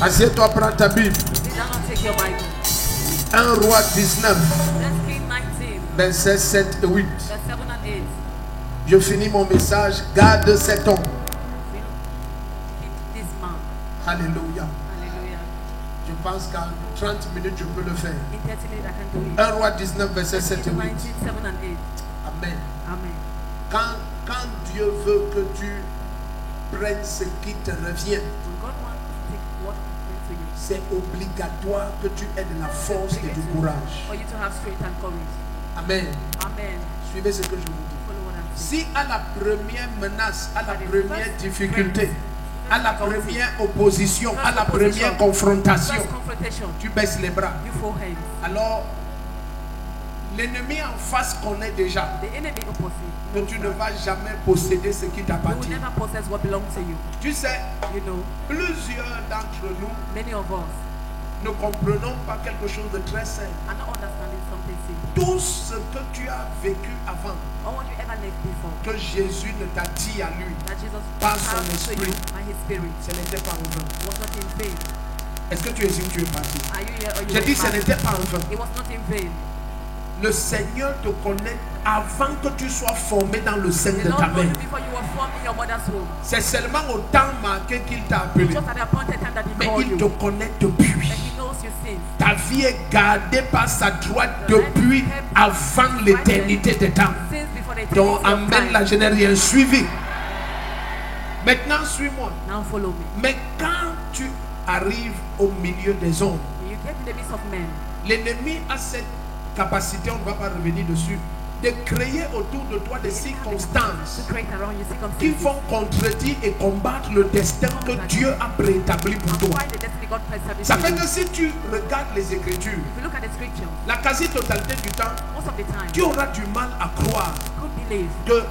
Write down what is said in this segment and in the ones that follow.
Assieds-toi, prends ta Bible. Sit down and take your Bible. 1 Roi 19, Let's King 19, versets 7 et 8. verse 7 and 8. Je finis mon message. Garde cet homme. Keep this man. Alléluia. Hallelujah. Je pense qu'en 30 minutes, je peux le faire. In 30 minutes, I can do it. 1 Roi 19, versets 7 et King 8. 19, 7 and 8. Amen. Amen. Quand Dieu veut que tu prennes ce qui te revient, When God wants to take what comes to you, c'est obligatoire que tu aies de la force et du courage. for you to have strength and courage. Amen. Amen. Suivez ce que je vous dis. Follow what I'm saying. Si à la première menace, à la première difficulté, à la première opposition, à la première confrontation, First confrontation, tu baisses les bras, you fold hands. alors l'ennemi en face connaît déjà The enemy opposite. que tu ne vas jamais posséder ce qui You will t'appartient. never possess what belongs to you. Tu sais, You know, plusieurs d'entre nous many of us ne comprenons pas quelque chose de très simple. are not understanding something simple. Tout ce que tu as vécu avant, All what you ever lived before, que Jésus ne t'a dit à lui, that Jesus Par son passed to you esprit. by His Spirit, ce n'était pas en vain. was not in vain. Est-ce que tu es sûr que tu es parti? Are you here or you J'ai were dit ce back? n'était pas en vain. It was not in vain. Le Seigneur te connaît avant que tu sois formé dans le sein The de Lord ta knows mère. you before you were formed in your mother's womb. C'est seulement au temps marqué qu'il t'a appelé. Just at the appointed time that He Mais called il you, te connaît depuis. that He knows your sins. Ta vie est gardée par sa droite depuis avant l'éternité des temps. Sins before the Donc, eternity of amen, time. là, je n'ai rien suivi. Maintenant, suis-moi. Now follow me. Mais quand tu arrives au milieu des hommes, When you get to the midst of men, l'ennemi a cette capacité, on ne va pas revenir dessus, de créer autour de toi des circonstances to create around you qui circumstances. vont contredire et combattre le destin que Dieu a préétabli pour toi. Why the destiny God established Ça for fait you. que si tu regardes les Écritures, If you look at the scripture, la quasi-totalité du temps, most of the time, tu auras du mal à croire could believe que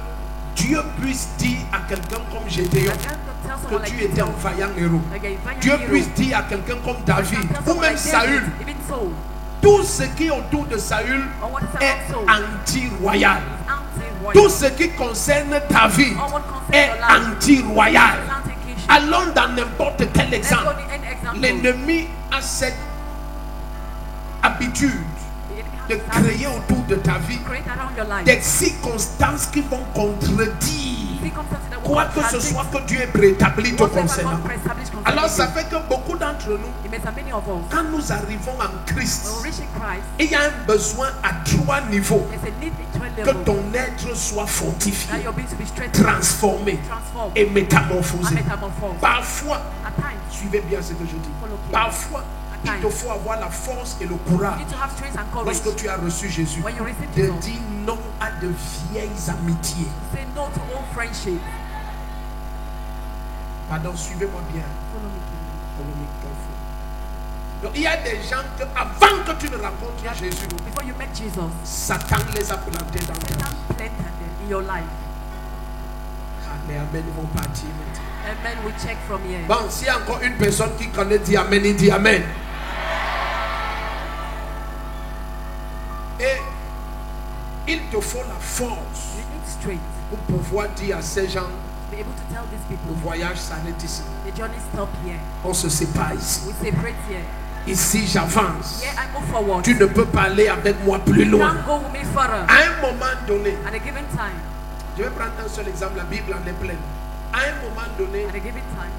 Dieu puisse dire à quelqu'un comme Gédéon that God could tell que someone like tu you, étais un vaillant héros. like a valiant Dieu hero, puisse dire à quelqu'un comme David and tell ou someone même like Saül, David, even Saul, tout ce qui est autour de Saül or what is est around Saul, anti-royal. anti-royal, Tout ce qui concerne ta vie or what concerns est your life, anti-royal. anti-kingship. Allons dans n'importe quel Let's go exemple. to any example. L'ennemi a cette habitude The enemy has de this habit créer autour de ta vie to create around your life des circonstances qui vont contredire circumstances that will quoi que ce contradict soit que Dieu ait préétabli te whatever concernant. God established concerning Alors ça you. fait que beaucoup d'entre nous, It means that many of us, quand nous arrivons en when Christ, we reach in Christ, il y a un besoin à 3 niveaux. there's a need at 12 Que levels ton être soit that fortifié, you're being to be strengthened, transformé transformed, et and métamorphosé. metamorphosed. Parfois, At times, suivez bien ce que je dis. follow King. Parfois, il te faut avoir la force et le You courage need to have strength and courage. lorsque tu as reçu Jésus When you receive de Jesus, dire non à de vieilles amitiés. say no to all friendship. Pardon, suivez-moi bien. Follow me, King. Follow me carefully. Donc, il y a des gens que, avant que tu ne rencontres Jésus, Before you met Jesus, Satan les a plantés dans ta Satan vie. planted them in your life. Ah, les amen vont partir maintenant. Amen. We check from here. Bon, s'il y a encore une personne qui connaît, dit amen, il dit amen. Et il te faut la force You need strength pour pouvoir dire à ces gens, to be able to tell these le people voyage s'arrête ici. the journey stop here. On se sépare ici. We separate here. Ici, j'avance. Here I move forward. Tu ne peux pas aller avec moi plus You loin. can't go with me further. À un moment donné, At a given time, je vais prendre un seul exemple, la Bible en est pleine. À un moment donné, at a given time,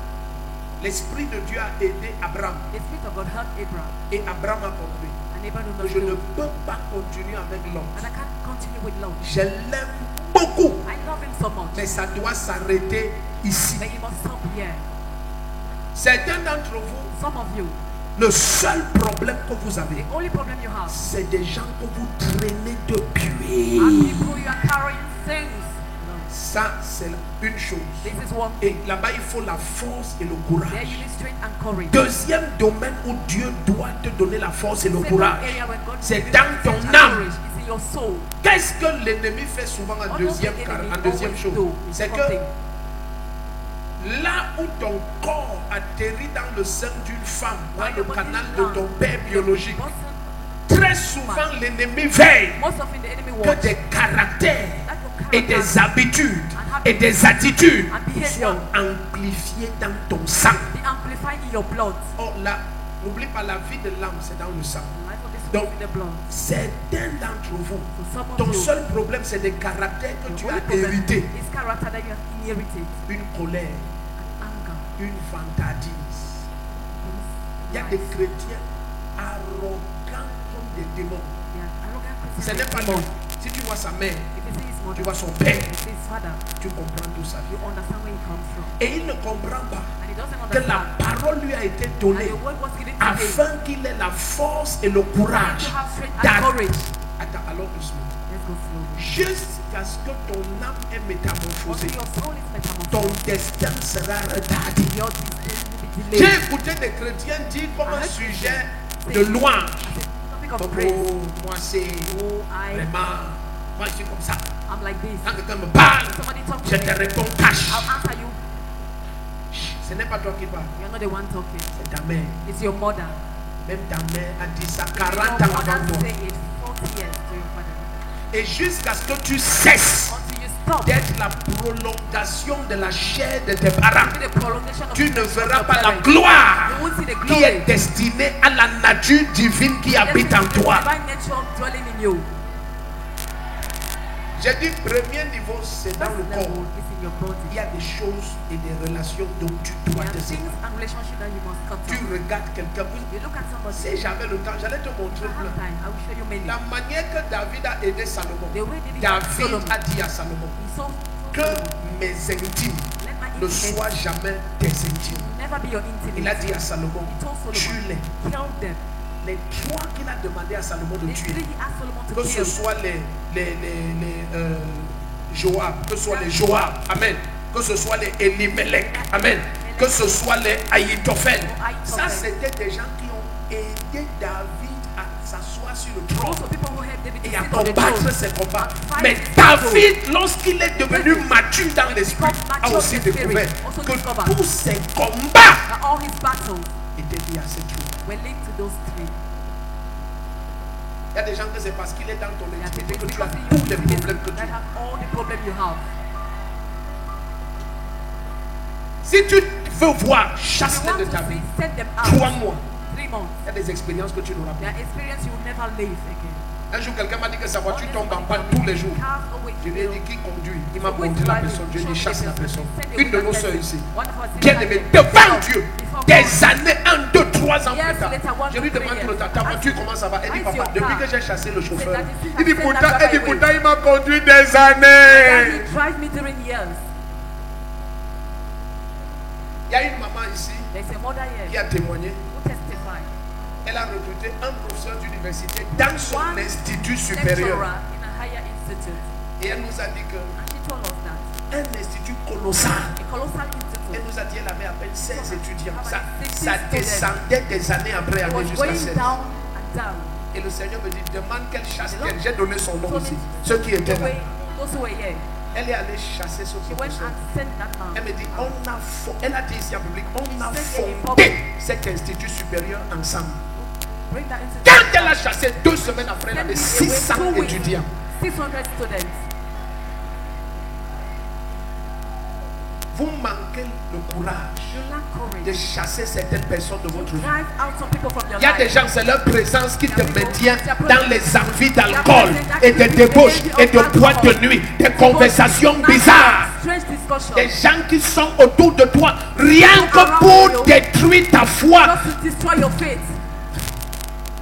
l'Esprit de Dieu a aidé Abraham. the Spirit of God helped Abraham. Et Abraham a compris And Abraham que je ne understood. peux pas continuer avec l'homme. And I can't continue with Lot. Je l'aime beaucoup, I love him so much. mais ça doit s'arrêter ici. But you must stop here. Certains d'entre vous, Some of you, le seul problème que vous avez, the only problem you have c'est des gens que vous traînez are depuis. people you are carrying things. Ça, c'est une chose. This is one Et thing. là-bas, il faut la force et le There courage. you need strength and courage. Deuxième domaine où Dieu doit te donner la force et le Second courage, area where God c'est gives you dans strength ton and âme. courage is in your soul. Qu'est-ce que l'ennemi fait souvent en What deuxième, does the enemy en deuxième always chose? do? C'est Second que thing. là où ton corps atterrit dans le sein d'une femme, dans While le your body canal is de down, ton père biologique, most très souvent l'ennemi veille often the enemy que wants des caractères that your et character des habitudes et des attitudes and behavior soient amplifiées dans ton sang. be amplified lying in your blood. Oh là, n'oublie pas, la vie de l'âme, c'est dans le sang. The life of this Donc, soul is in the blood. certains d'entre vous, So some of ton you, seul problème, c'est des caractères que the tu only as problem hérités. is character that you have inherited. Une colère, And anger. une vantardise. Il y a des chrétiens arrogants comme des démons. They are arrogant Ce Christians. n'est pas Demon. lui. Si tu vois sa mère, If you see his tu mother, vois son père, if you see his father, tu comprends tout ça. you understand where he comes from. Et il ne comprend pas And he doesn't que la understand. parole lui a été And donnée the word was given to him. afin qu'il ait la force et le courage To have strength and d'attendre. courage. Attends, alors doucement. Let's go slowly. Jusqu'à ce que ton âme est métamorphosée, Until your soul is ton metamorphosed, destin sera retardé. your destiny will be J'ai delayed. écouté des chrétiens dire comme un Arrête. sujet C'est- de louange. As a topic of Comme, praise. oh, moi c'est Oh, vraiment, moi je suis comme ça. I'm like this. Quand quelqu'un me parle, Somebody talk je to te me. réponds cash. I'll answer you. Ce n'est pas toi qui parles, You're not the one talking. c'est ta mère. It's your mother. Même ta mère a dit ça Your 40 ans avant mother toi. say it 40 years to your father. Et jusqu'à ce que tu cesses Until you stop. d'être la prolongation de la chair de tes parents, See the prolongation of tu ne the of verras your pas la parents. gloire You won't see the qui glory. est destinée à la nature divine qui habite en The toi. divine nature dwelling in you. J'ai dit, premier niveau, c'est dans First le level corps. is in your body. Il y a des choses et des relations dont tu dois There te are things séparer. and relationships that you must cut Tu off. regardes quelqu'un. You look at somebody. Si j'avais le temps, j'allais te montrer I have plein. time. I will show you many. La manière que David a aidé Salomon. The way David helped David Solomon. a dit à Salomon He so que mes intimes let my ne intimates soient jamais tes intimes. never be your intimate. Il a dit à Salomon, He told Solomon, tue-les. kill them. Les trois qu'il a demandé à Salomon de The tuer, three he asked Solomon to que ce kill. soit les Joab, que ce soit les Joab, amen, que ce soit les Elimelech, amen, que ce soit les Ahitophel. Ça, c'était des gens qui ont aidé David à s'asseoir sur le trône Most of the people who helped David to et à sit on the combattre throne. ses combats. Fight Mais his David, lorsqu'il est devenu mature dans l'esprit, a aussi découvert que tous ses combats That all his battles étaient liés à ces trucs. were linked to those three. Il y a des gens que c'est parce qu'il est dans ton There are intimité people que tu as because tous you les problèmes que tu that as. have all the problem you have. Si tu veux voir, If chasse-les you de want ta to vie. see, send them 3 out. mois. 3 months. Il y a des expériences que tu n'auras Their pas. experience you will never live again. Un jour, quelqu'un m'a dit que sa voiture tombe en panne tous les jours. Je lui ai dit qui conduit. Il m'a montré la personne. Je lui ai dit chasse la personne. Une de nos soeurs ici. Bien aimé, devant Dieu, des années, 1, 2, 3 ans plus tard, je lui demande tout le temps, ta voiture comment ça va? Elle dit papa, depuis que j'ai chassé le chauffeur, il dit pourtant, il m'a conduit des années. He drive me during years. Il y a une maman ici There's a mother qui here a témoigné. who testified. Elle a recruté un professeur d'université dans son One institut supérieur. lecturer in a higher institute. Et elle nous a dit que And she told us that un institut colossal. a colossal Elle institute nous a dit qu'elle avait à peine 16 étudiants. Ça, Sixty ça students. descendait des années après was année jusqu'à going 16. down and down. Et le Seigneur me dit, demande quelle chasse The Lord qu'elle. J'ai donné son nom told aussi. me Ceux qui étaient the là. way those who were here. Elle est allée chasser ce She went professeur. and sent that Elle man. me dit, elle a dit ici en public, on a She said in fondé public. cet institut supérieur ensemble. Bring that institute. Quand elle a chassé 2 semaines après, elle Send avait me 600 away 2 weeks. étudiants. 600 students. Vous manquez le courage You lack de courage. chasser certaines personnes de votre vie. Drive out some people from your Il y a des life. gens, c'est leur présence qui te maintient dans les envies d'alcool et de débauche et de boîtes de nuit, des conversations bizarres. Strange discussion. Des gens qui sont autour de toi rien que pour détruire ta foi. Just to destroy your faith.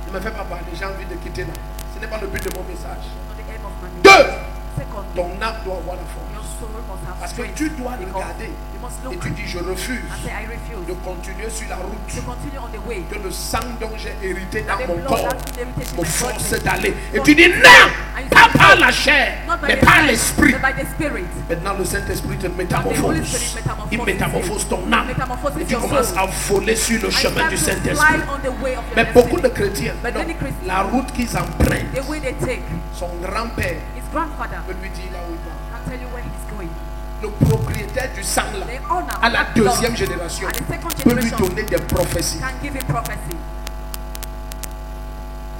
Ne me fais pas parler, j'ai envie de quitter là. Ce n'est pas le but de mon message. Not the aim of my 2. message. Secondly, Ton âme doit avoir la force. your soul must have Parce que strength. tu dois Because regarder you must et look tu dis je refuse and say, I refuse de continuer sur la route to continue on the way. que le sang dont j'ai hérité That dans the mon blood corps that's been inherited in me my force body. d'aller. Et tu dis non, pas par la chair, Not by mais the par flesh, l'esprit. but by the spirit. Maintenant le Saint-Esprit te And the Holy métamorphose. Spirit metamorphoses Il métamorphose ton âme. Metamorphoses Et tu your commences soul. à voler sur le And chemin start du to Saint-Esprit. fly on the way of your Mais beaucoup de destiny. chrétiens, But non, many Christians, la route qu'ils empruntent, the way they take, son grand-père his grandfather peut lui dire là où il va. can tell you where he's going. Le propriétaire du sang là, The honor à la that belongs deuxième génération, at the second peut lui generation donner des prophéties. can give him prophecy.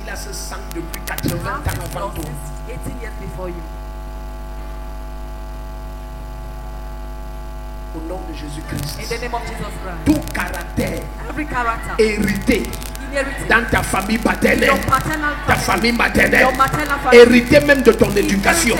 Il a ce sang depuis 80 You have ans this avant law toi. since 18 years before you. Au nom de Jésus-Christ. In the name of Jesus Christ. Tout caractère Every character hérité inherited dans ta famille paternelle, your paternal ta family, famille maternelle, your maternal family, hérité même de ton éducation,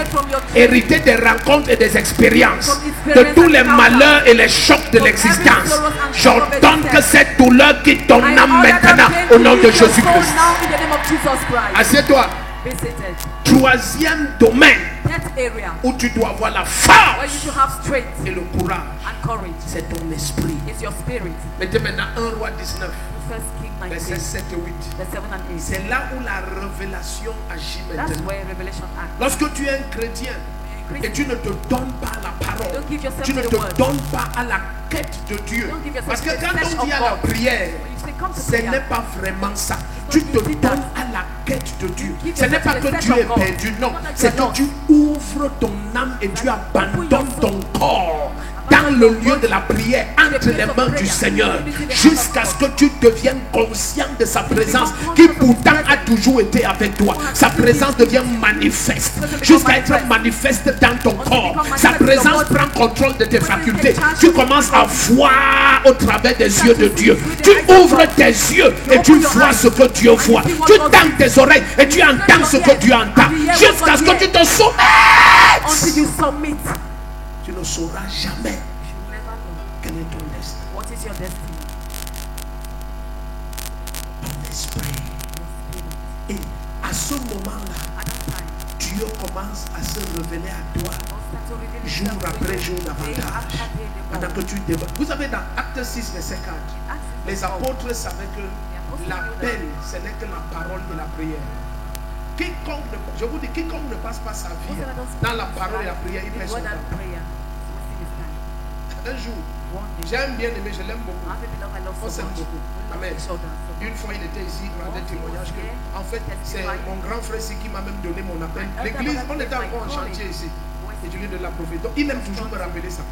hérité des rencontres et des expériences, de tous les malheurs et les chocs de l'existence. J'ordonne que cette douleur quitte ton I âme order maintenant that pain au to nom de leave your soul Jésus-Christ. now in the name of Jesus Christ. Assieds-toi. Be seated. Troisième domaine That area où tu dois avoir la where you force should have strength et le courage, and courage c'est ton esprit. is your spirit. Mettez maintenant 1 Roi 19, First King 19, versets 7 et 8. the 7 and 8. C'est là où la révélation agit That's maintenant. where revelation acts. Lorsque tu es un chrétien et tu ne te donnes pas à la parole, Don't give yourself tu ne to the te word. donnes pas à la quête de Dieu. Don't give yourself Parce que to the quand flesh on dit of à la God. prière, When you say come to ce prayer, n'est pas vraiment ça. not Tu te easy that. donnes à la quête de Dieu. Give Ce n'est yourself pas to the que flesh Dieu of est God. perdu, non. Not that C'est you are que tu ouvres ton âme et tu abandonnes ton corps dans le lieu de la prière, entre les mains du Seigneur, jusqu'à ce que tu deviennes conscient de sa présence, qui pourtant a toujours été avec toi. Sa présence devient manifeste, jusqu'à être manifeste dans ton corps. Sa présence prend contrôle de tes facultés. Tu commences à voir au travers des yeux de Dieu. Tu ouvres tes yeux et tu vois ce que Dieu voit. Tu tends tes oreilles et tu entends ce que Dieu entend, jusqu'à ce que tu te until soumettes. you submit. Tu ne sauras jamais You should never know quel est ton destin. what is your destiny. Ton esprit. Your spirit. Et à ce moment-là, At that time, Dieu commence à se révéler à toi God starts to reveal jour himself to après you jour day davantage. after day the Pendant more. que tu débat. Vous savez, dans Acte 6, verset 4, Acts les 4. apôtres savaient que l'appel, ce n'est que la parole et la prière. Quiconque ne, je vous dis, quiconque ne passe pas sa vie dans la parole et la prière, il perd son temps. Un jour, j'aime bien aimer, je l'aime beaucoup. On s'aime beaucoup. Amen. Une fois, il était ici, il rendait témoignage que, en fait, c'est mon grand frère ici qui m'a même donné mon appel. L'église, on était encore en chantier ici. Et je lui de la prophétie. Donc, il aime toujours me rappeler ça.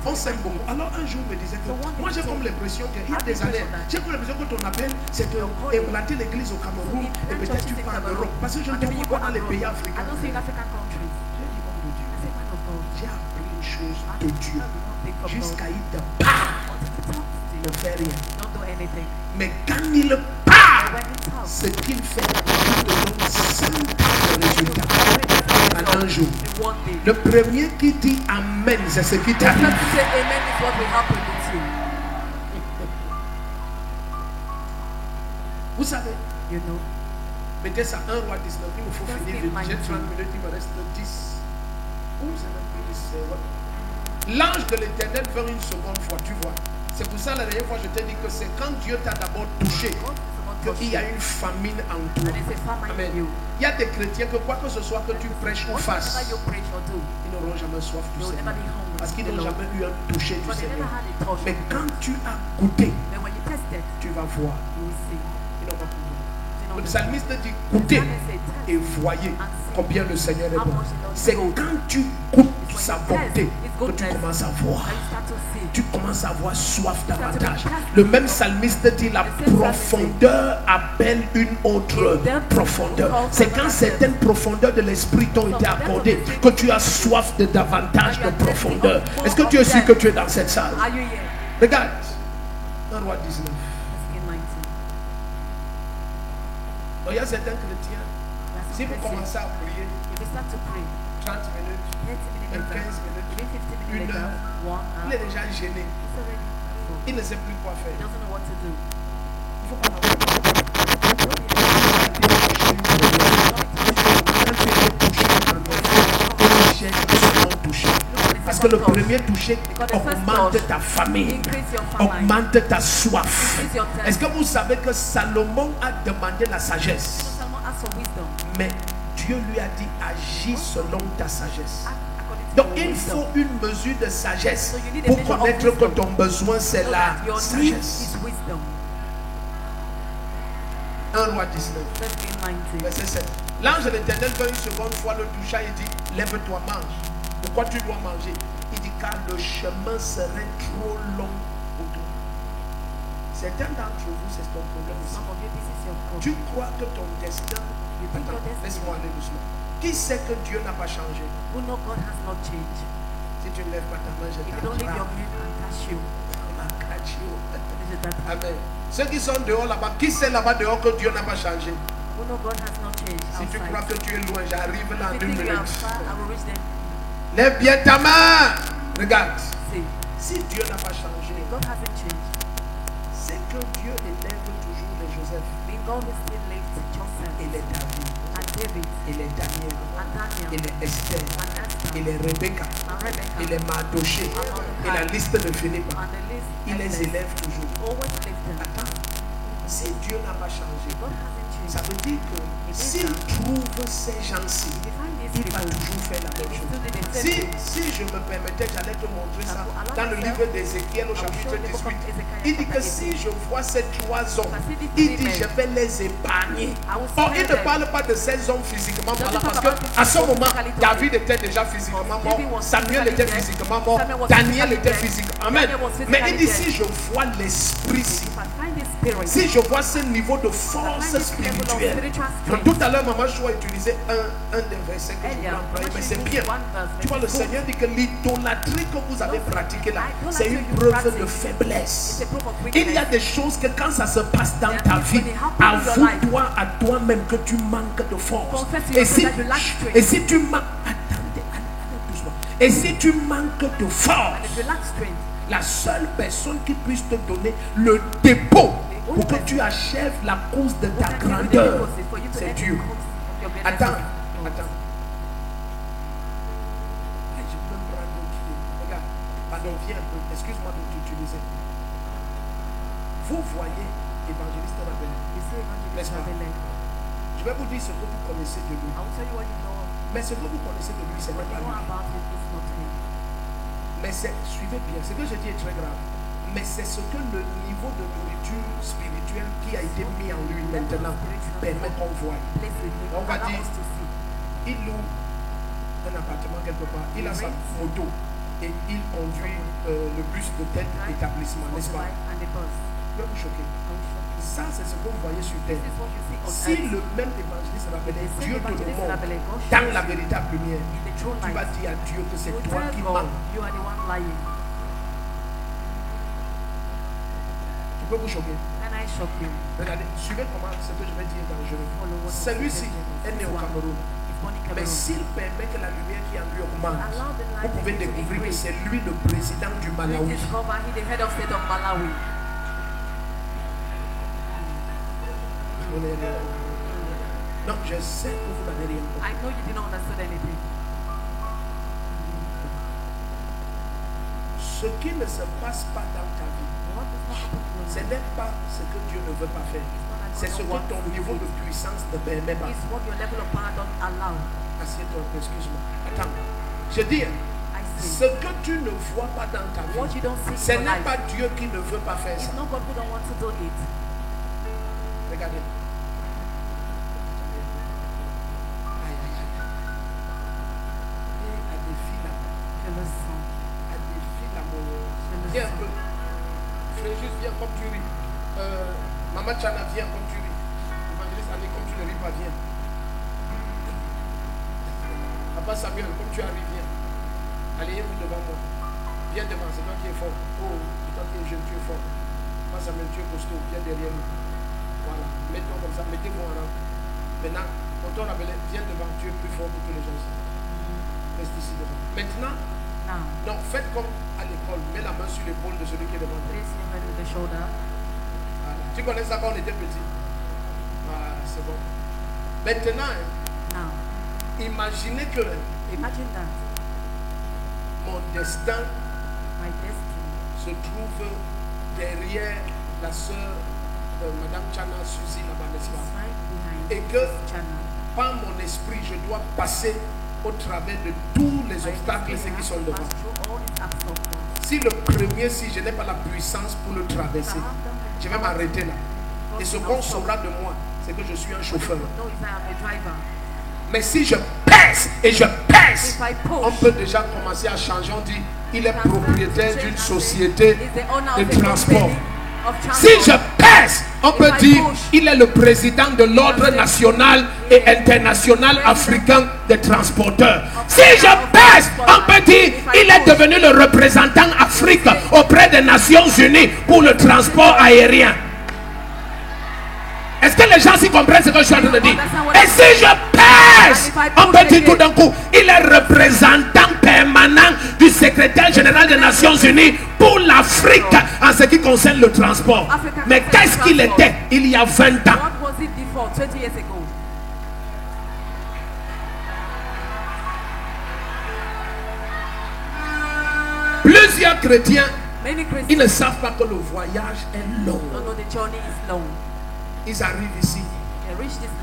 On s'aime beaucoup. Alors, un jour, il me disait que, moi, j'ai comme l'impression qu'il y a des années, j'ai comme l'impression que ton appel, c'est de implanter l'église au Cameroun et peut-être tu pars en Europe. Parce que je ne te vois pas dans les pays africains. J'ai dit, homme de Dieu, j'ai appris une chose de Dieu. Jusqu'à il te parle, il ne fait rien. Mais quand il parle, ce qu'il fait, il te donne 100 de résultats en un jour. Le premier qui dit Amen, c'est ce qui t'arrive. Vous savez, mettez ça 1 Roi 19, il me faut finir vite. J'ai 30 minutes, il me reste 10. Où c'est même 10, c'est what? L'ange de l'Éternel vint une seconde fois, tu vois. C'est pour ça la dernière fois je t'ai dit que c'est quand Dieu t'a d'abord touché qu'il y a une famine en toi. Amen. Il y a des chrétiens que quoi que ce soit que tu prêches ou fasses, ils n'auront jamais soif du Seigneur. Parce qu'ils n'ont jamais eu un toucher du Seigneur. Mais quand tu as goûté, tu vas voir. Ils n'ont pas goûté. Le psalmiste dit goûtez et voyez combien le Seigneur est bon. C'est quand tu goûtes sa bonté que tu commences à voir. Tu commences à avoir soif davantage. Le même psalmiste dit la profondeur appelle une autre profondeur. C'est quand certaines profondeurs de l'esprit t'ont été accordées que tu as soif de davantage de profondeur. Est-ce que tu es sûr que tu es dans cette salle? Regarde, 1 Roi 19. Donc, il y a certains chrétiens, si vous commencez à prier 30 minutes, 15 minutes, 1 heure, il est déjà gêné. Il ne sait plus quoi faire. Il faut qu'on touché. Parce que le premier toucher augmente ta famille, augmente ta soif. Est-ce que vous savez que Salomon a demandé la sagesse? Mais Dieu lui a dit agis selon ta sagesse. Donc il faut une mesure de sagesse pour connaître que ton besoin c'est la sagesse. 1 Roi 19, verset 7. L'ange de l'Éternel vint une seconde fois le toucha et dit lève-toi, mange. Pourquoi tu dois manger? Il dit car le chemin serait trop long pour toi. Certains d'entre vous, c'est ton problème aussi. Tu crois que ton destin... Attends, laisse-moi aller doucement. Qui sait que Dieu n'a pas changé? Si tu ne lèves pas ta main, je If you don't leave your t'attrape. hand and touch you, this is that time. Amen. Ceux qui sont dehors là-bas, qui sait là-bas dehors que Dieu n'a pas changé? Who know God has not changed Si tu crois outside. que tu es loin, j'arrive là en If you une think you are minute. far, I will reach them. Lève bien ta main. Regarde. See, Si Dieu n'a pas changé, God hasn't changed. c'est que Dieu élève toujours les Joseph Being God will still live Joseph et les David and David et les Daniel and Daniel et les Esther and Esther et les Rebecca and Rebecca et les Mardoché et la liste ne finit pas. and the list Il les endless. élève toujours. Always lift them. Attends, si Dieu n'a pas changé, God hasn't ça changed. veut dire que s'il trouve ces gens-ci, If you find these il va people, toujours faire la même he chose. still did the same thing. Si je me permettais, j'allais te montrer ça dans le livre d'Ézéchiel au chapitre 18. Il dit que si je vois ces trois hommes, il dit je vais les épargner. Or, il ne parle pas de ces hommes physiquement parlant parce qu'à ce moment, David était déjà physiquement mort, Samuel était physiquement mort, Daniel était physiquement. Amen. Mais il dit si je vois l'esprit, If I find this spirit, si je vois ce niveau de force spirituelle. Donc, tout à l'heure, Maman Chou a utilisé un des versets que je voulais employer, mais c'est bien. Tu vois, le Seigneur dit que l'idolâtrie que vous avez pratiquée là, c'est une preuve de faiblesse. Il y a des choses que quand ça se passe dans ta vie, avoue-toi à toi-même que tu manques de force. Et si tu manques, attendez, doucement. Et si tu manques de and force, if you lack strength, la seule personne qui puisse te donner le dépôt pour que tu achèves la course de ta grandeur, c'est Dieu. Attends, attends. Hey, je peux me prendre un pied. Regarde, pardon, viens un peu. Excuse-moi de t'utiliser. Vous voyez évangéliste Rabelais. you see evangelist N'est-ce pas? Rabelais. Je vais vous dire ce que vous connaissez de lui. I will tell you what you know. Mais ce que vous connaissez de lui, c'est What pas you know lui. about him is not him. Mais suivez bien, ce que je dis est très grave. Mais c'est ce que le niveau de nourriture spirituelle qui a été mis en lui maintenant permet qu'on voie. Place with him. On va Allow dire, us to see. il loue un appartement quelque part, il a sa moto et il conduit le bus de tel établissement, n'est-ce pas? And the bus. Je vais vous choquer. I will show you. Ça, c'est ce que vous voyez sur terre. This is what you see on Si earth. le même évangéliste Rabelais, The same Dieu te le evangelist montre Rabelais, God dans shows la you véritable lumière, in the true tu vas light. dire à Dieu que c'est You toi tell qui God manques. you are the one lying. Tu peux vous choquer. Can I shock you? Regardez, suivez comment ce que je vais dire est dangereux. Follow what I'm Celui-ci saying. est né This au one Cameroun. is born in Mais Cameroon. s'il permet que la lumière qui en lui augmente, Allow the light vous pouvez to découvrir que increase. c'est lui le président du You Malawi. discover he the head of state of Malawi. Vous n'avez rien compris. Non, je sais que vous n'avez rien compris. I know you didn't understand anything. Ce qui ne se passe pas dans ta vie, What does not happen in your ce life n'est pas ce que Dieu ne veut pas faire. C'est ce que ton niveau de puissance ne permet pas. is what your level of power don't allow. Assieds-toi un peu, excuse-moi. Attends. Je dis, I ce say, que tu ne vois pas dans ta what vie, you don't see ce in your n'est life, pas Dieu qui ne veut pas faire ça. it's not God who don't want to do it. Regardez. Aïe, aïe, aïe. Et à des filles là, Je le sens. à des filles là, mon... Viens un peu. Fréjus, viens comme tu ris. Maman Chana, viens comme tu ris. Évangéliste Annie, comme tu ne ris pas, viens. Papa Samuel, comme tu arrives, viens. Allez-vous devant moi. Viens devant, c'est toi qui es fort. Oh, c'est toi qui es jeune, tu es fort. Papa Samuel, tu es costaud, viens derrière nous. Voilà, mettons comme ça, mettez-vous en rang. Maintenant, tonton Rabelais, viens devant, tu es plus fort que tous les gens ici. Reste ici devant. Maintenant, Now, non, faites comme à l'école, mets la main sur l'épaule de celui qui est devant toi. place your hand with the shoulder. Voilà. Tu connais ça quand on était petit? Voilà, c'est bon. Maintenant, Now, imaginez que imagine that mon destin my destiny se trouve derrière la sœur de Madame Chana Suzy là-bas, n'est-ce is pas? right behind Et que this channel. par mon esprit, je dois passer au travers de tous les My obstacles destiny qui has sont to devant. pass through all these obstacles. Si le premier, si je n'ai pas la puissance pour le traverser, je vais m'arrêter là. Et ce qu'on saura de moi, c'est que je suis un chauffeur. No, if I am a driver. Mais si je pèse et je pèse, If I push, on peut déjà commencer à changer. On dit, il est propriétaire d'une société is the owner de of a transport. company of Si je transport. pèse, on peut dire il est le président de l'ordre national et international africain des transporteurs. Si je pèse, on peut dire il est devenu le représentant Afrique auprès des Nations Unies pour le transport aérien. Est-ce que les gens s'y comprennent ce que je suis en train de dire? Et si je pèse, on peut dire tout d'un coup, il est représentant permanent du secrétaire général des Nations Unies pour l'Afrique en ce qui concerne le transport. Mais qu'est-ce qu'il était il y a 20 ans? Plusieurs chrétiens, ils ne savent pas que le voyage est long. Ils arrivent ici,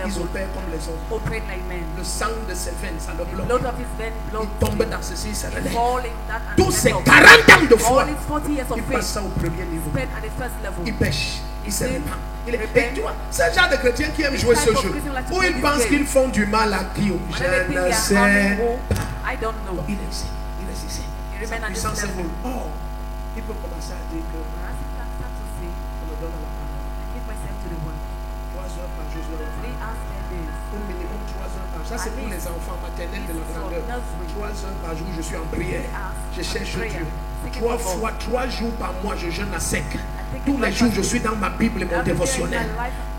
ils opèrent comme les autres. Le sang de ses veines, ça le bloque. Ils tombent dans ceci, ça le lève. Tous ces 40 ans de foi, ils passent ça au premier niveau. Ils pêchent, ils se répandent. Et toi, ce genre de chrétiens qui aiment jouer ce jeu, où ils pensent qu'ils font du mal à qui? Je ne sais pas. Il est ici, il est ici. Sa puissance est nulle. Oh, il peut commencer à dire que on me donne la parole. 3 heures par jour, au minimum 3 heures par jour. Ça, c'est pour les enfants maternels de la grandeur. 3 heures par jour, je suis en prière. Je cherche Dieu. 3 jours par mois, je jeûne à sec. Tous les jours, je suis dans ma Bible et mon dévotionnel.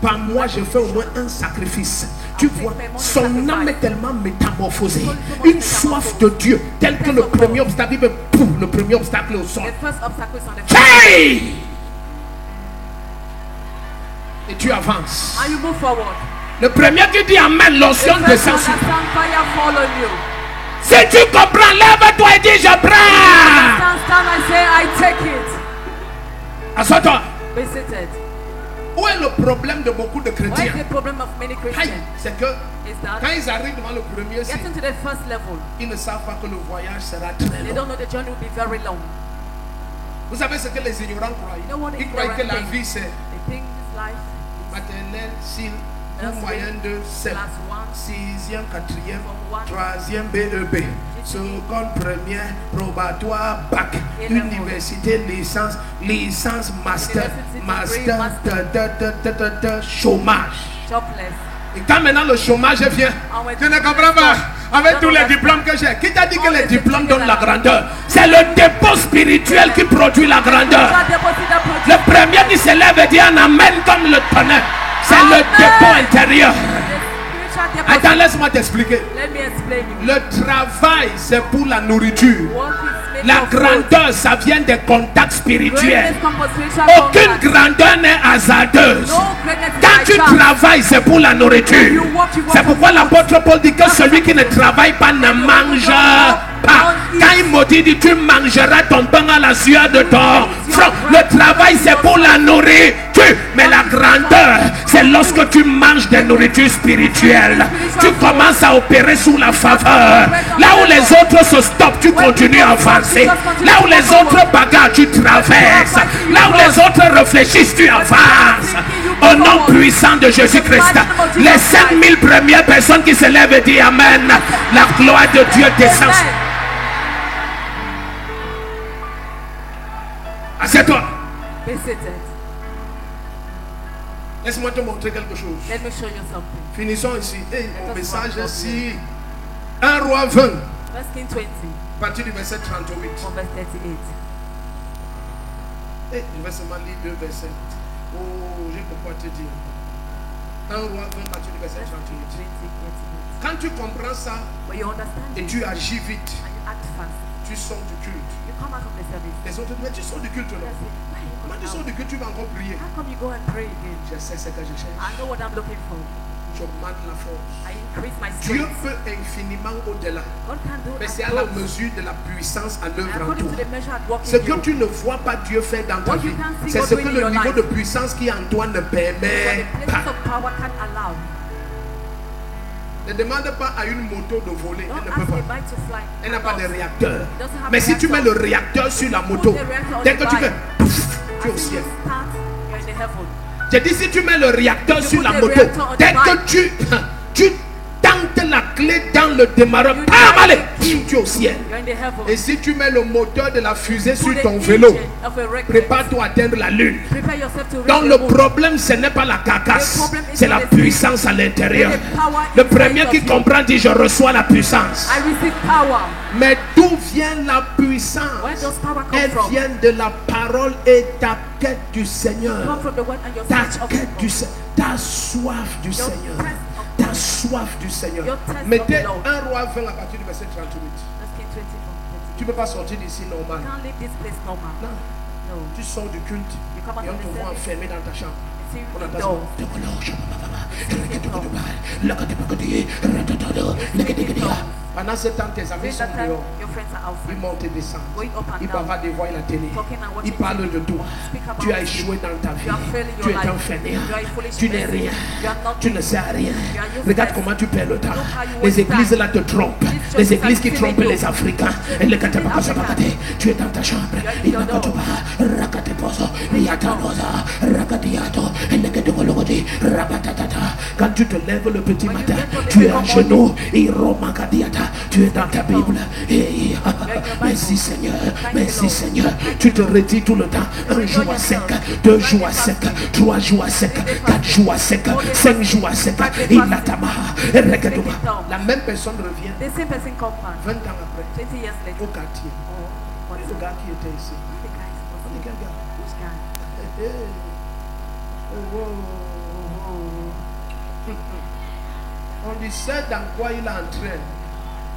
Par mois, je fais au moins un sacrifice. Tu vois, son âme est tellement métamorphosée. Une soif de Dieu, tel que le premier obstacle, le premier obstacle au sol. Hey! Et tu avances. Le premier qui dit Amen, l'onction descend sur toi. Si tu comprends, lève-toi et dis je prends. Assois-toi. Où est le problème de beaucoup de chrétiens? C'est que quand ils arrivent devant le premier signe, ils ne savent pas que le voyage sera très long. Vous savez ce que les ignorants croient? Ils croient que la vie c'est maternelle, s'il, moyenne de 7, 6e, 4e, 3e BEP, seconde, première, probatoire, bac, université, licence, master, chômage. Et quand maintenant le chômage vient, je ne comprends pas. Avec tous les diplômes que j'ai, qui t'a dit que les diplômes donnent la grandeur? C'est le dépôt spirituel qui produit la grandeur. Le premier qui se lève et dit un amen comme le tonnerre, c'est le dépôt intérieur. Attends, laisse-moi t'expliquer. Le travail, c'est pour la nourriture. La grandeur, ça vient des contacts spirituels. Aucune grandeur n'est hasardeuse. Quand tu travailles, c'est pour la nourriture. C'est pourquoi l'apôtre Paul dit que celui qui ne travaille pas ne mange pas. Quand il maudit, dit tu mangeras ton pain à la sueur de ton front. Le travail, c'est pour la nourriture. Mais la grandeur, c'est lorsque tu manges des nourritures spirituelles. Tu commences à opérer sous la faveur. Là où les autres se stoppent, tu continues à avancer. Là où les autres bagarrent, tu traverses. Là où les autres réfléchissent, tu avances. Au nom puissant de Jésus-Christ, les 5000 premières personnes qui se lèvent et disent Amen, la gloire de Dieu descend. Assieds-toi. Laisse-moi te montrer quelque chose. Finissons ici. Et mon message ici. 1 Roi 20. À partir du verset 38. Et je vais seulement lire 2 versets. Oh, j'ai pourquoi te dire. 1 Roi 20 à partir du verset 38. Quand tu comprends ça et tu agis vite, tu sors du culte. Les autres, mais tu sors du culte là. Comment tu sors du culte, tu vas encore prier? Je sais ce que je cherche. J'augmente la force. Dieu peut infiniment au-delà. Mais c'est à la mesure de la puissance à l'œuvre en toi. Ce que tu ne vois pas Dieu faire dans ta vie, c'est ce que le niveau de puissance qui est en toi ne permet pas. Ne demande pas à une moto de voler, elle ne peut pas. Elle n'a pas de réacteur. Mais si tu mets le réacteur sur la moto, dès que tu fais, tu es au ciel. J'ai dit si tu mets le réacteur sur la moto, dès que tu tente la clé dans le démarreur. Bam, allez, tu es au ciel. You're in the heaven. Et si tu mets le moteur de la fusée Put sur the ton vélo, engine of a rocket. prépare-toi à atteindre la lune. Prepare yourself to reach Donc the le moon. problème, ce n'est pas la carcasse, c'est la puissance à l'intérieur. The power Le inside premier of qui you. comprend dit je reçois la puissance. I receive power. Mais d'où vient la puissance? Where does power come Elle from? vient de la parole et ta quête du Seigneur. Come from the word and your Ta search of quête du God. Seigneur. Ta soif du Seigneur. thirst of Ta God. soif du Seigneur. Your thirst of Mettez the Lord. 1 Roi 20 à partir du verset 38. Let's get 20 from 30. Tu ne peux pas sortir d'ici normal. You can't leave this place normal. Non. No. Tu sors du culte You come out et on of te the voit service. enfermé dans ta chambre. You see On entend indoors. ça. Pendant ce temps, tes amis During sont that time, dehors. your friends are Ils outside. montent et descendent. Going up and Ils down. bavardent et voient la télé. Talking and watching Ils parlent TV. de toi. Speak about Tu as you. échoué dans ta vie. You have failed in Tu your es un life. fainéant. You are a foolish Tu n'es person. rien. You are nothing. Tu ne sais rien. You are useless. Regarde comment tu perds le temps. Look how you Les waste églises time. là te trompent. These Les churches églises qui are trompent deceiving les you. Africains. Et les Katabakasabakate. Tu es dans ta chambre. You are in Il your n'a pas door. Rakateposo. Yatanosa. Rakadiato. Et les Kedogologodi. Rabatatata. Quand tu te lèves le petit When you matin, get up tu in es the à morning, genoux. Iromagadiata. Tu es dans ta Bible. Et merci Seigneur. Merci Seigneur. Tu te retires tout le temps. 1 jour à sec, 2 jours à sec, 3 jours à sec, 4 jours à sec, 5 jours à sec. Il a tamaha. La même personne revient The same person come back 20 ans après 20 years later. au quartier. Oh, what's Le the gars qui était ici. the guy? On dit quel gars? Which guy? Eh, eh. Oh, oh. On dit c'est dans quoi il entraîne.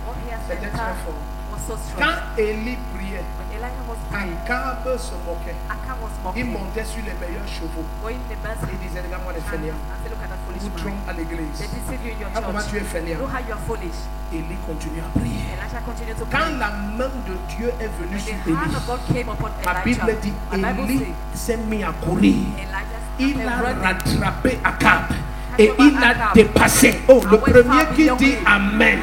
What he has C'était entered très fort. was so strong. Quand Élie priait, When Elijah was praying, Akab se moquait. Achan was Il mocking. montait sur les meilleurs chevaux. Going the best. Il disait, regarde-moi les And fainéants. I said, look at that foolish Vous man. trompez à l'église. They deceive you in your Ah, comment tu church. es fainéant? Look how you are foolish. Élie continue à prier. Elijah continued to Quand pray. la main de Dieu est venue When sur the hand Élie, of God came upon la Bible Elijah, dit, the Bible Élie says, s'est mis à courir. Elijah Il a started running. rattrapé Akab et il a dépassé. Oh, le premier qui dit Amen.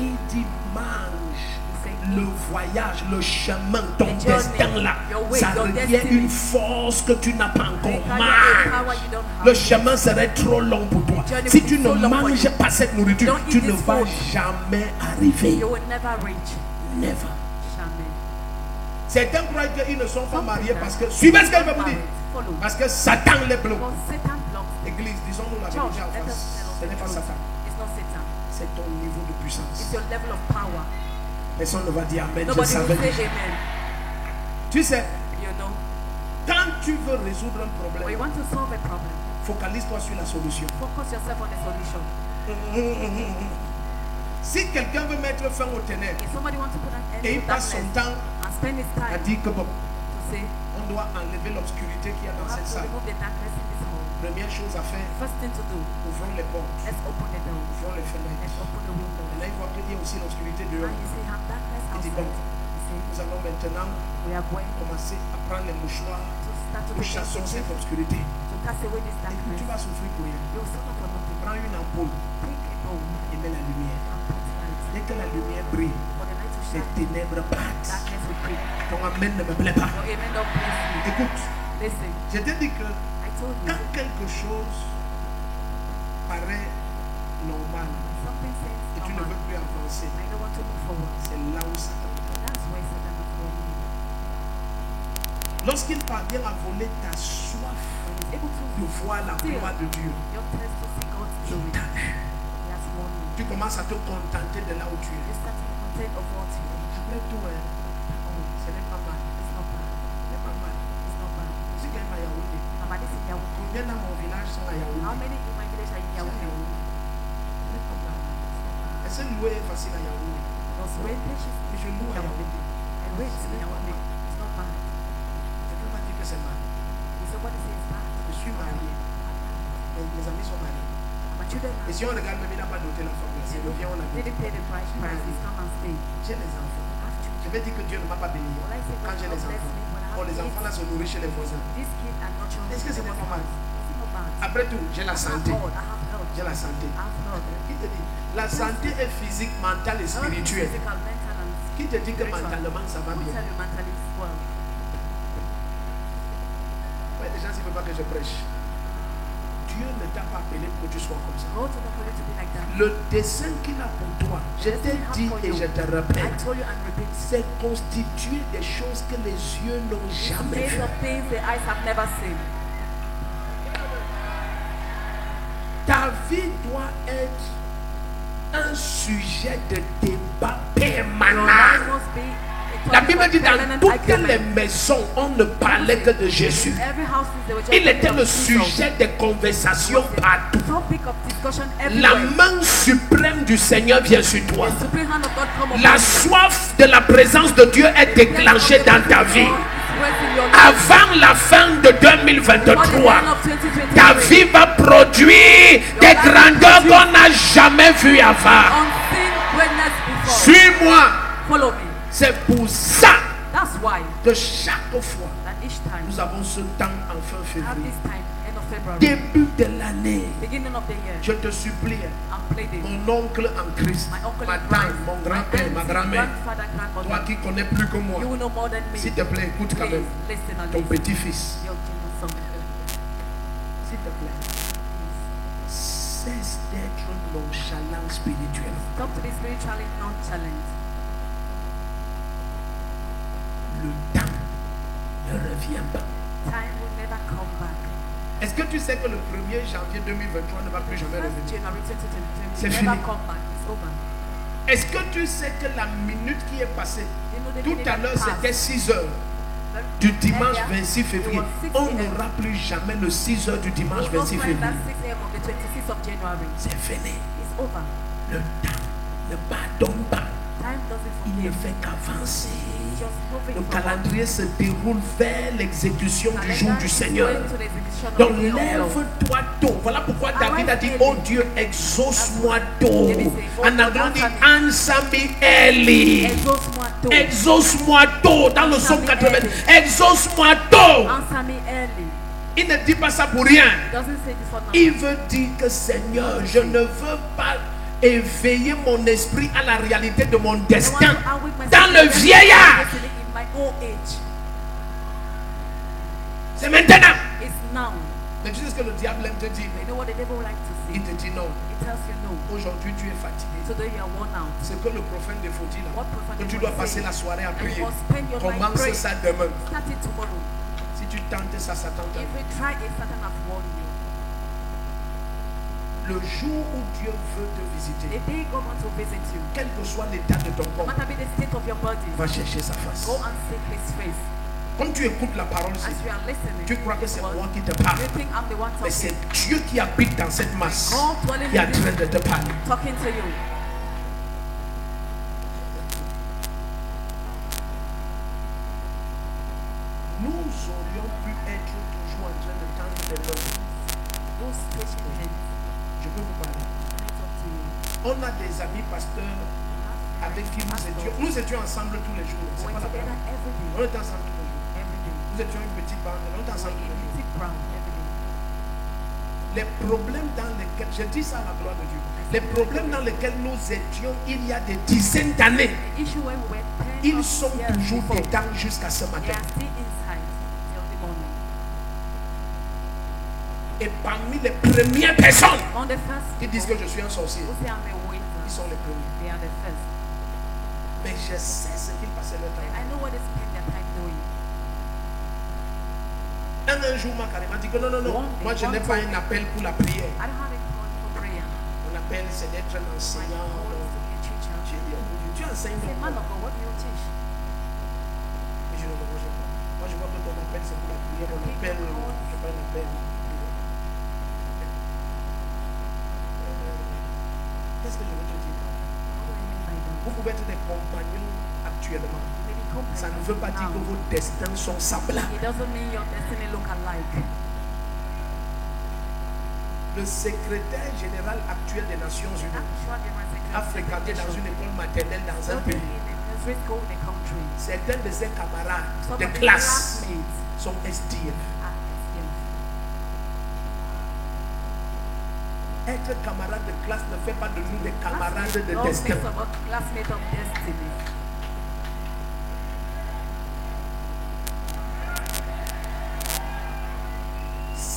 Il dit mange. Le voyage, le chemin, ton The journey, destin là, your way, ça your requiert destiny. une force que tu n'as pas encore. Because Mange. the power you don't have. Le chemin serait trop long pour toi. The journey Si will tu be ne so long for manges you. pas cette nourriture, Don't tu eat ne this vas food. jamais arriver. You will never reach. Never. Jamais. Certains croient qu'ils ne sont pas Some mariés people parce que, suivez ce qu'elle veut vous married. dire, Follow. parce que Satan les bloque. Because Satan blocks. Église, disons-nous la Church, vérité en let us face. tell us Ce n'est the pas truth. Satan, It's not Satan. c'est ton niveau de It's puissance. your level of power. Personne ne va dire Amen, je Nobody will savais say déjà. amen. Tu sais, You know. quand tu veux résoudre un When you problème, want to solve a problem, focalise-toi sur la solution. focus yourself on the solution. Si quelqu'un veut mettre fin aux ténèbres If somebody wants to put an end et il to passe son darkness temps and spend his à time dire que bon, to say, on doit enlever l'obscurité qu'il y a you dans have cette to salle. remove the darkness in this home. Première chose à faire, First thing to do, ouvrons les portes, let's open the door. ouvrons les Let's fenêtres. open the window. Et là, il voit qu'il y a aussi l'obscurité dehors. And you see how darkness Il dit outside. bon, You see, nous allons maintenant we are going commencer à prendre les mouchoirs. to start to Nous begin chassons to cette obscurité. cast away this Et puis tu darkness. vas souffrir pour rien. You will suffer for nothing. Prends une ampoule Take a bowl et mets la lumière. and put light. Dès que la lumière brille, For the light to les shine, ténèbres partent. darkness will creep. Ton amen ne me plaît pas. Your amen don't please you. Écoute, Listen, je te dis que I told you, quand quelque chose paraît normal something et seems tu ne normal. veux plus avancer, I don't want to move forward. c'est là où Satan. That's why Satan is running. Lorsqu'il parvient à voler ta soif When he's able to de voir la gloire de Dieu, your test to see God's il glory, t'a eu. he has won you. Tu commences à te contenter de là où tu You es. start to be content of what you are. Après tout, hein, Oh, ce n'est pas mal. it's not bad. Ce n'est pas mal. It's not bad. Si quelqu'un à Yaoundé, I'm at this in Yaoundé. combien dans mon village sont à Yaoundé? How many in my village are in Yaoundé? Ce n'est pas mal. Est-ce que louer est facile à Yaoundé? Because rentage is Et je loue à Yaoundé. and rent in Yaoundé. It's not bad. Quelqu'un va dire que c'est mal. If somebody says bad, Je suis marié. Mes amis sont mariés. my children Et are si on regarde, même il n'a pas noté la femme. C'est le vient, on a dit. didn't pay the price. He's come and stay. J'ai les enfants. I have Je children. vais dire que Dieu ne m'a pas béni. When I say Quand God j'ai God les bless enfants. me, when I Oh, have les kids, enfants là se nourrissent chez les voisins. these kids are not children. Est-ce que c'est pas normal? It's not bad. Après tout, j'ai la I have santé. health. I have health. J'ai la santé. I have health. Qui te dit? La santé est physique, mentale et Health is spirituelle. physical, mental, and Qui te dit que spiritual. mentalement ça va Who bien? tell you mentally is well? Ouais, gens ne veulent pas que je prêche. Dieu ne t'a pas appelé pour que tu sois comme ça. God did not call you to be like that. Le dessein qu'il a pour toi, je t'ai dit et je te I répète, told you and repeat. c'est constitué des choses que les yeux n'ont jamais Days vues. of things the eyes have never seen. Ta vie doit être un sujet de débat Your life permanent. must be a La topic Bible of dit dans permanent toutes les argument. maisons, on ne parlait que de Jésus. Every house they were just Il était talking le of Jesus. sujet des conversations partout. Topic of discussion La everywhere. main suprême du Seigneur vient sur toi. The supreme hand of God come upon La you. soif de la présence de Dieu est déclenchée dans ta vie. Avant la fin de 2023, ta vie va produire des grandeurs qu'on n'a jamais vues avant. Unseen greatness before. Suis-moi. Follow me. C'est pour ça That's why que chaque fois, that each time nous avons ce temps en fin at février. this time, end of February, Début de l'année, beginning of the year, je te supplie, I'm pleading. mon oncle en Christ, My uncle ma in tante, Christ, mon my grand-père, ma auntie, grand-mère, grandfather, toi grandmother, qui connais plus que moi, you will know more than me. s'il te plaît, écoute quand Please même, listen and ton listen. petit-fils, Your children's son. s'il te plaît, cesse d'être nonchalant spirituellement. Stop to be spiritually nonchalant. Le temps ne revient pas. Time will never come back. Est-ce que tu sais que le 1er janvier 2023 ne va plus jamais First revenir? January 2022 C'est will fini. never come back. It's over. Est-ce que tu sais que la minute qui est passée, You know the tout minute à that l'heure passed. c'était 6 heures du dimanche Earlier, 26 février, it was 6 on a.m. n'aura plus jamais le 6 heures du dimanche We'll not 26 find that février. 6 a.m. of the 26th of January. C'est fini. It's over. Le temps ne pardonne pas. Time doesn't Il ne forgive. fait qu'avancer. It's just moving Le forward. calendrier se déroule vers l'exécution du Calendar jour du is Seigneur. going to the execution of Donc the day of the Lord. lève-toi tôt. Voilà pourquoi David a dit, oh Dieu, exauce-moi tôt. En anglais on dit, answer me early. Exauce-moi tôt. Exauce-moi tôt. Dans le psaume 80, exauce-moi tôt. Answer me early. Il ne dit pas ça pour rien. Doesn't say this for nothing. Il veut dire que Seigneur, je ne veux pas éveiller mon esprit à la réalité de mon destin dans le vieillard. In my old age. C'est maintenant. It's now. Mais tu sais ce que le diable aime te dire. You know what the devil would like to see? Il te dit non. It tells you no. Aujourd'hui tu es fatigué. Today you are worn out. C'est que le prophète de faut dire là. What prophet Que tu would dois passer say? la soirée à And prier. you must spend your night Commence praying. ça demain. Start it tomorrow. Si tu tentes ça, Satan If t'aime. you try it, Satan has warned you. Le jour où Dieu veut te visiter, The day God wants to visit you, quel que soit l'état de ton no corps, matter be the state of your body, va chercher sa face. go and seek His face. Comme tu écoutes la parole, As you are listening, tu crois que c'est well, moi qui te parle. you think I'm the one Mais talking, c'est Dieu qui habite dans cette masse God dwelling qui est en in this, train de te parler. talking to you. Nous aurions pu être toujours en train de tendre des mains. Those stretching hands, Je peux vous parler. I talk to you. On a des amis pasteurs avec qui nous étions ensemble tous les jours. C'est We're pas la together blague. every day, On était ensemble tous les jours. every day. Nous étions une petite bande, on était ensemble tous les jours. We're in brown every day. Les problèmes dans lesquels, je dis ça à la gloire de Dieu, les problèmes dans lesquels nous étions il y a des dizaines d'années, The issue where we were 10 ils sont years toujours before, dedans jusqu'à ce they matin. are still inside till the morning. Et parmi les premières personnes On the first qui disent que je suis un sorcier, who say I'm a ils wizard, sont les premiers. they are the first. Mais je sais ce qu'ils passaient le temps. And I know what they spend their time doing. Un jour, m'a carrément dit que non, moi je n'ai pas un appel pour la prière. I don't have a call for prayer. Mon appel, c'est d'être un My enseignant. call is to be a teacher. J'ai dit, oh mon Dieu, tu enseignes I say, donc man quoi? of God, what do you teach? Mais je ne me rejoins pas. Moi je vois que ton appel, c'est pour la prière. Mon appel, je n'ai pas un appel. Qu'est-ce que je veux te dire? What do I mean by that? Vous pouvez être des compagnons actuellement. You may be company Ça ne veut pas dire now. que vos destins sont semblables. It doesn't mean your destiny look alike. Le secrétaire général actuel des Nations Unies Actual General a Secretary fréquenté dans une école maternelle dans un studied pays. in a nursery school in the country. Certains de ses camarades Some de of his classe classmates sont SDF. are SDF. Être camarade de classe ne fait pas de nous des camarades de Don't destin. mix about classmate of destiny.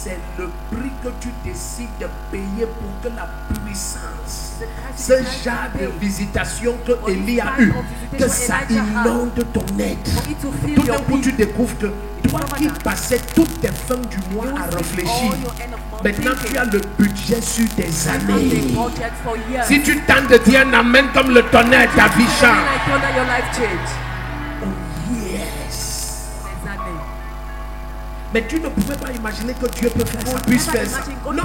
c'est le prix que tu décides de payer pour que la puissance, ce genre de visitation que Élie a eu, que ça inonde ton être. Tout d'un coup, tu découvres que toi qui passais toutes tes fins du mois à réfléchir, maintenant tu as le budget sur des années. Si tu tentes de dire un amen comme le tonnerre, ta vie change. Oh yes. Mais tu ne pouvais pas imaginer que Dieu peut faire ça, puisse faire ça. Non.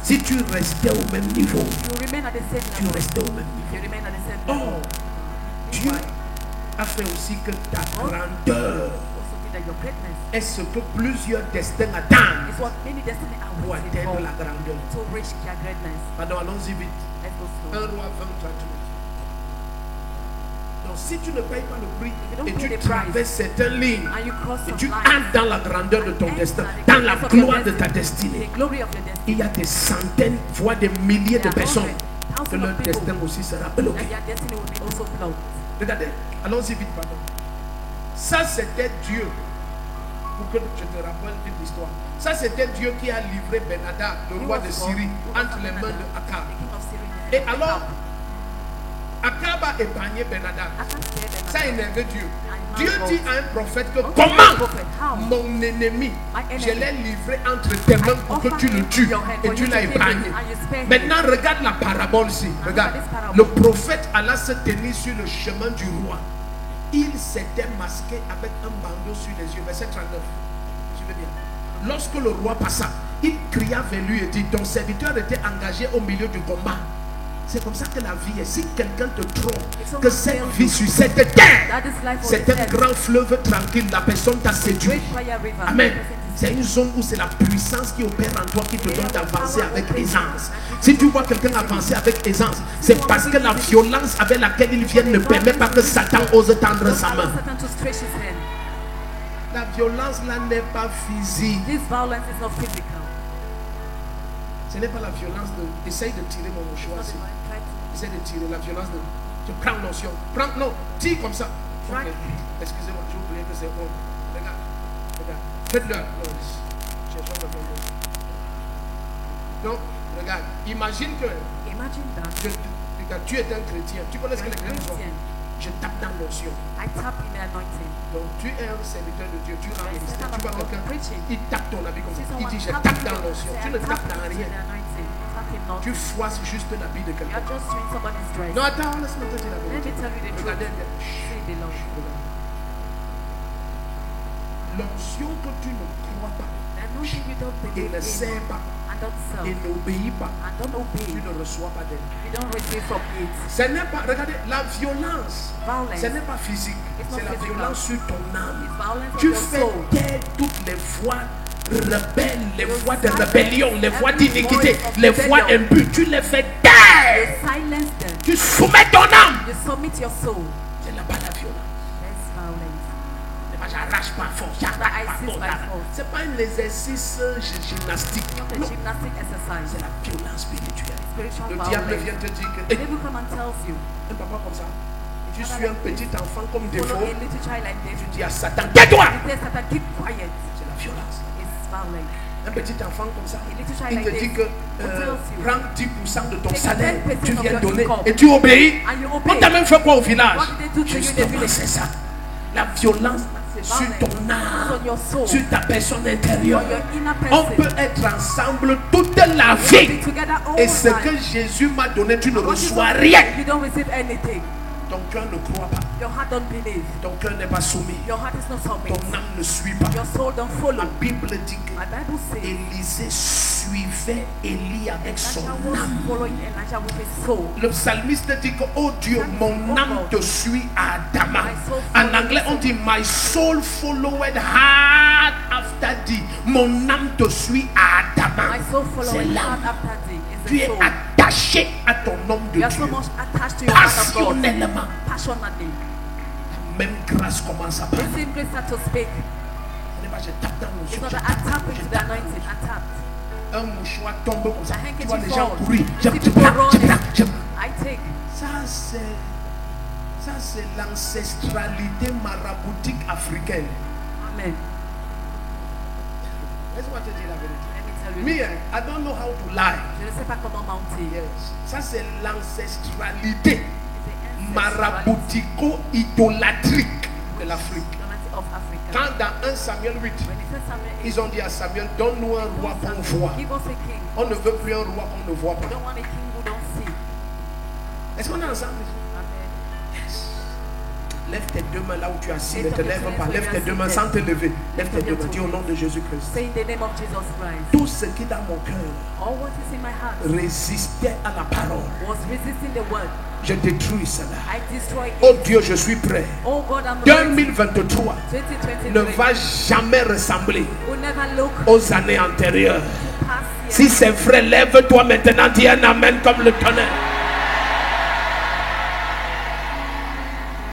Si tu restais au même niveau, tu restais au même niveau. Oh, Dieu a fait aussi que ta grandeur est ce que plusieurs destins attendent pour atteindre la grandeur. Pardon, allons-y vite. 1 Roi 20, 38. Donc si tu ne payes pas le prix et tu traverses certaines lignes et tu entres dans la grandeur de ton destin, dans la gloire de ta destinée, il y a des centaines, voire des milliers de personnes que leur destin aussi sera bloqué. Regardez, allons-y vite, pardon. Ça c'était Dieu. Pour que je te rappelle toute l'histoire. Ça c'était Dieu qui a livré Ben-Hadad, le roi de Syrie, entre les mains de Akab. Et alors, Akab a épargné Ben-Hadad. Ça a énervé Dieu. Dieu dit à un prophète que comment mon ennemi, je l'ai livré entre tes mains pour que tu le tues et tu l'as épargné. Maintenant regarde la parabole ici. Regarde. Le prophète alla se tenir sur le chemin du roi. Il s'était masqué avec un bandeau sur les yeux. Verset 39. Je veux dire. Lorsque le roi passa, il cria vers lui et dit, ton serviteur était engagé au milieu du combat. C'est comme ça que la vie est. Si quelqu'un te trompe, que cette vie sur cette terre, c'est un grand fleuve tranquille, la personne t'a séduit. Amen. C'est une zone où c'est la puissance qui opère en toi qui te donne d'avancer avec aisance. Si tu vois quelqu'un avancer avec aisance, c'est parce que la violence avec laquelle il vient ne permet pas que Satan ose tendre sa main. La violence là n'est pas physique. Ce n'est pas la violence de... Essaye de tirer mon mouchoir ici. Essaye de tirer la violence de... Je prends notion. Prends, non, tire comme ça. Okay. Excusez-moi, j'ai oublié que c'est bon. Regarde, regarde. Faites-le. Cherchons le bon mot. Donc, regarde. Imagine que... tu es un chrétien. Tu connais ce que les chrétiens font? Je tape dans l'onction. Donc tu es un serviteur de Dieu, tu rends ministère, tu vois quelqu'un, il tape ton habit comme ça, il dit je tape dans l'onction, tu ne tapes dans rien. Tu froisses juste l'habit de quelqu'un. Non, attends, laisse-moi te dire la vérité. Regardez bien. L'onction que tu ne crois pas et ne sais pas et n'obéis pas, tu ne reçois pas d'aide. Ce n'est pas, regardez, la violence, ce n'est pas physique, c'est la violence sur ton âme. Tu fais taire toutes les voix rebelles, les voix de rébellion, les voix d'iniquité, les voix impues, tu les fais taire. Tu soumets ton âme. C'est là-bas la violence. J'arrache pas fort, j'arrache pas fort. C'est pas un exercice gymnastique. Non. C'est la violence spirituelle. Le diable vient te dire que un papa comme ça, tu suis un petit enfant comme défaut. Tu dis à Satan, tais-toi. C'est la violence. Un petit enfant comme ça, il te dit que prends 10% de ton salaire, tu viens donner et tu obéis. On t'a même fait quoi au village? Justement, c'est ça. La violence sur ton âme, sur ta personne intérieure. On peut être ensemble toute la vie. Et ce que Jésus m'a donné, tu ne reçois rien. Ton cœur ne croit pas. Ton cœur n'est pas soumis. Ton âme ne suit pas. La Bible dit que Élisée suivait Élie avec son âme. Le psalmiste dit que oh Dieu, mon âme te suit à Adama. En anglais on dit my soul followed hard after thee. Mon âme te suit à Adama. C'est l'âme. Tu es attaché à ton homme de Dieu. Passionnellement. La même grâce commence à parler. Je tape dans l'onction. Un mouchoir tombe comme ça. Tu vois les gens courir. Ça c'est l'ancestralité maraboutique africaine. Amen. Laisse-moi te dire la vérité. lui. Me, I don't know how to lie. Je ne sais pas comment mentir. Yes. Ça, c'est l'ancestralité C'est maraboutico-idolâtrique de l'Afrique. of Africa. Quand dans 1 Samuel 8, When he said Samuel, ils ont dit à Samuel, donne-nous un roi qu'on voit. give us a king. On ne veut plus un roi qu'on ne voit We pas. don't want a king who don't see. Est-ce qu'on est ensemble? Amen. Lève tes deux mains là où tu es assis. Ne te lève pas. Lève tes deux mains sans te lever. Lève tes deux mains. Dis au nom de Jésus-Christ. Say in the name of Jesus Christ. Tout ce qui dans mon cœur All what is in my heart résistait à la parole, was resisting the word. je détruis cela. I destroy it. Oh Dieu, je suis prêt. Oh God, I'm ready. 2023 ne 2023 va jamais ressembler will never look aux années antérieures. past year. Si c'est vrai, lève-toi maintenant, dis un amen comme le tonnerre.